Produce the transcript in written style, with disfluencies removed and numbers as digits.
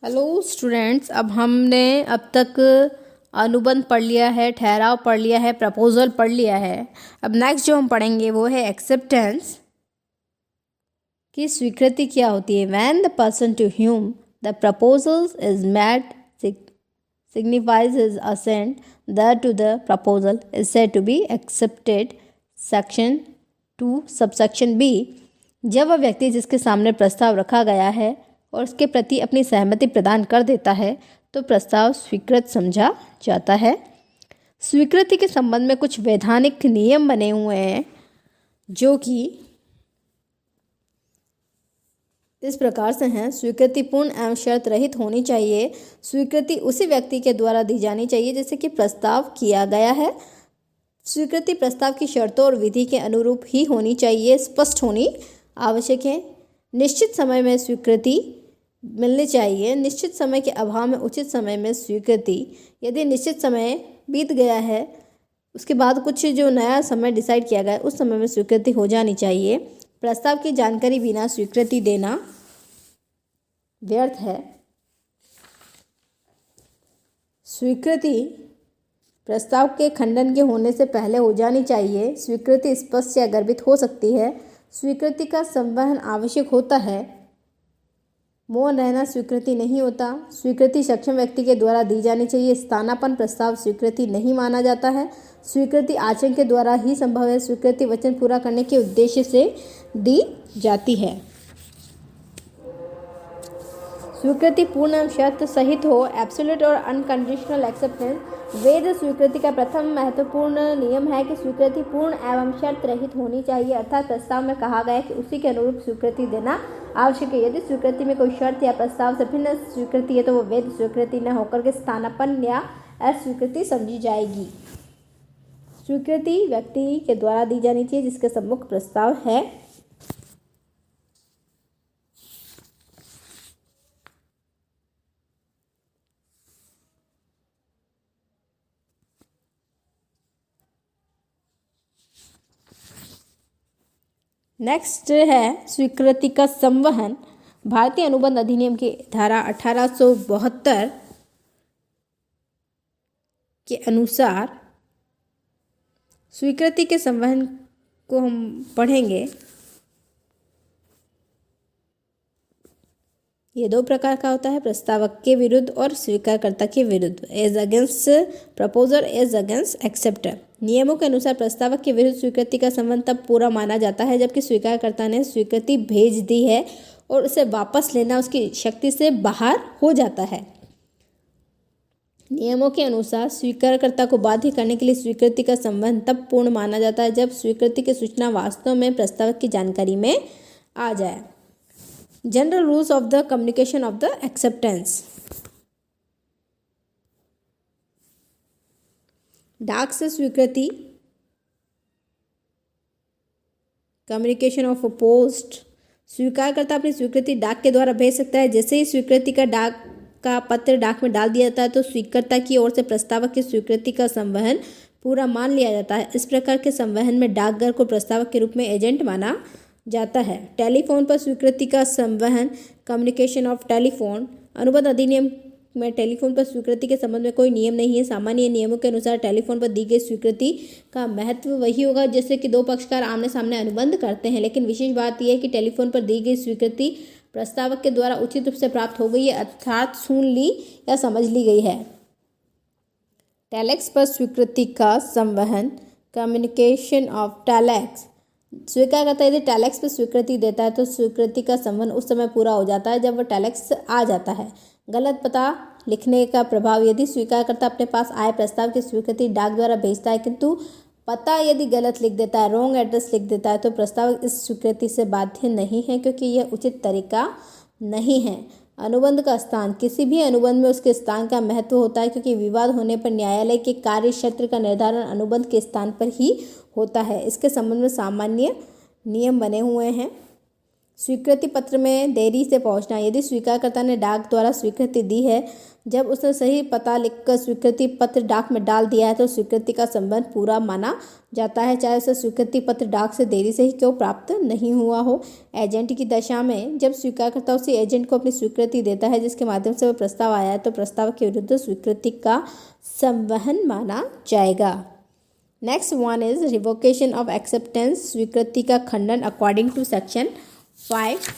Hello students, अब हमने अब तक अनुबंध पढ़ लिया है, ठहराव पढ़ लिया है, प्रपोजल पढ़ लिया है। अब नेक्स्ट जो हम पढ़ेंगे वो है एक्सेप्टेंस की स्वीकृति क्या होती है। When the person to whom the proposal is made signifies his assent thereto the proposal is said to be accepted। Section 2 subsection B, जब वह व्यक्ति जिसके सामने प्रस्ताव रखा गया है और उसके प्रति अपनी सहमति प्रदान कर देता है तो प्रस्ताव स्वीकृत समझा जाता है। स्वीकृति के संबंध में कुछ वैधानिक नियम बने हुए हैं जो कि इस प्रकार से हैं। स्वीकृति पूर्ण एवं शर्त रहित होनी चाहिए। स्वीकृति उसी व्यक्ति के द्वारा दी जानी चाहिए जिससे कि प्रस्ताव किया गया है। स्वीकृति प्रस्ताव की शर्तों और विधि के अनुरूप ही होनी चाहिए, स्पष्ट होनी आवश्यक है। निश्चित समय में स्वीकृति मिलनी चाहिए। निश्चित समय के अभाव में उचित समय में स्वीकृति, यदि निश्चित समय बीत गया है उसके बाद कुछ जो नया समय डिसाइड किया गया उस समय में स्वीकृति हो जानी चाहिए। प्रस्ताव की जानकारी बिना स्वीकृति देना व्यर्थ है। स्वीकृति प्रस्ताव के खंडन के होने से पहले हो जानी चाहिए। स्वीकृति स्पष्ट या गर्भित हो सकती है। स्वीकृति का संवहन आवश्यक होता है। मौन रहना स्वीकृति नहीं होता। स्वीकृति सक्षम व्यक्ति के द्वारा दी जानी चाहिए। स्थानापन्न प्रस्ताव स्वीकृति नहीं माना जाता है। स्वीकृति आचरण के द्वारा ही संभव है। स्वीकृति वचन पूरा करने के उद्देश्य से दी जाती है। स्वीकृति पूर्ण एवं शर्त सहित हो। एब्सोल्यूट और अनकंडीशनल एक्सेप्टेंस। वेद स्वीकृति का प्रथम महत्वपूर्ण नियम है कि स्वीकृति पूर्ण एवं शर्त रहित होनी चाहिए, अर्थात प्रस्ताव में कहा गया है कि उसी के अनुरूप स्वीकृति देना आवश्यक है। यदि स्वीकृति में कोई शर्त या प्रस्ताव से भिन्न स्वीकृति है तो वो वैध स्वीकृति न होकर के स्थानापन्न या अस्वीकृति समझी जाएगी। स्वीकृति व्यक्ति के द्वारा दी जानी चाहिए जिसके सम्मुख प्रस्ताव है। नेक्स्ट है स्वीकृति का संवहन। भारतीय अनुबंध अधिनियम की धारा 1872 के अनुसार स्वीकृति के संवहन को हम पढ़ेंगे। ये दो प्रकार का होता है, प्रस्तावक के विरुद्ध और स्वीकारकर्ता के विरुद्ध। As against proposer, as against acceptor. नियमों के अनुसार प्रस्तावक के विरुद्ध स्वीकृति का संबंध तब पूरा माना जाता है जबकि स्वीकारकर्ता ने स्वीकृति भेज दी है और उसे वापस लेना उसकी शक्ति से बाहर हो जाता है। नियमों के अनुसार स्वीकारकर्ता को बाध्य करने के लिए स्वीकृति का संबंध तब पूर्ण माना जाता है जब स्वीकृति की सूचना वास्तव में प्रस्तावक की जानकारी में आ जाए। General rules of the communication of the acceptance. डाक से स्वीकृति, कम्युनिकेशन ऑफ पोस्ट। स्वीकारकर्ता अपनी स्वीकृति डाक के द्वारा भेज सकता है। जैसे ही स्वीकृति का पत्र डाक में डाल दिया जाता है तो स्वीकर्ता की ओर से प्रस्तावक की स्वीकृति का संवहन पूरा मान लिया जाता है। इस प्रकार के संवहन में डाकघर को प्रस्तावक के रूप में एजेंट माना जाता है। टेलीफोन पर स्वीकृति का संवहन, कम्युनिकेशन ऑफ टेलीफोन। अनुबंध अधिनियम में टेलीफोन पर स्वीकृति के संबंध में कोई नियम नहीं है। सामान्य नियमों के अनुसार टेलीफोन पर दी गई स्वीकृति का महत्व वही होगा जैसे कि दो पक्षकार आमने सामने अनुबंध करते हैं, लेकिन विशेष बात यह है कि टेलीफोन पर दी गई स्वीकृति प्रस्तावक के द्वारा उचित रूप से प्राप्त हो गई है, अर्थात सुन ली या समझ ली गई है। टेलेक्स पर स्वीकृति का संवहन, कम्युनिकेशन ऑफ टेलेक्स। स्वीकारकर्ता यदि टेलेक्स पर स्वीकृति देता है तो स्वीकृति का संवहन उस समय पूरा हो जाता है जब वह टेलेक्स आ जाता है। गलत पता लिखने का प्रभाव। यदि स्वीकारकर्ता अपने पास आए प्रस्ताव की स्वीकृति डाक द्वारा भेजता है किंतु पता यदि गलत लिख देता है, रॉन्ग एड्रेस लिख देता है, तो प्रस्तावक इस स्वीकृति से बाध्य नहीं है क्योंकि यह उचित तरीका नहीं है। अनुबंध का स्थान। किसी भी अनुबंध में उसके स्थान का महत्व होता है क्योंकि विवाद होने पर न्यायालय के कार्य क्षेत्र का निर्धारण अनुबंध के स्थान पर ही होता है। इसके संबंध में सामान्य नियम बने हुए हैं। स्वीकृति पत्र में देरी से पहुंचना। यदि स्वीकारकर्ता ने डाक द्वारा स्वीकृति दी है, जब उसने सही पता लिखकर स्वीकृति पत्र डाक में डाल दिया है तो स्वीकृति का संबंध पूरा माना जाता है, चाहे उसे स्वीकृति पत्र डाक से देरी से ही क्यों प्राप्त नहीं हुआ हो। एजेंट की दशा में जब स्वीकारकर्ता उसी एजेंट को अपनी स्वीकृति देता है जिसके माध्यम से वह प्रस्ताव आया है, तो प्रस्ताव के विरुद्ध स्वीकृति का संवहन माना जाएगा। Next one is revocation of acceptance, स्वीकृति का खंडन अकॉर्डिंग टू सेक्शन 5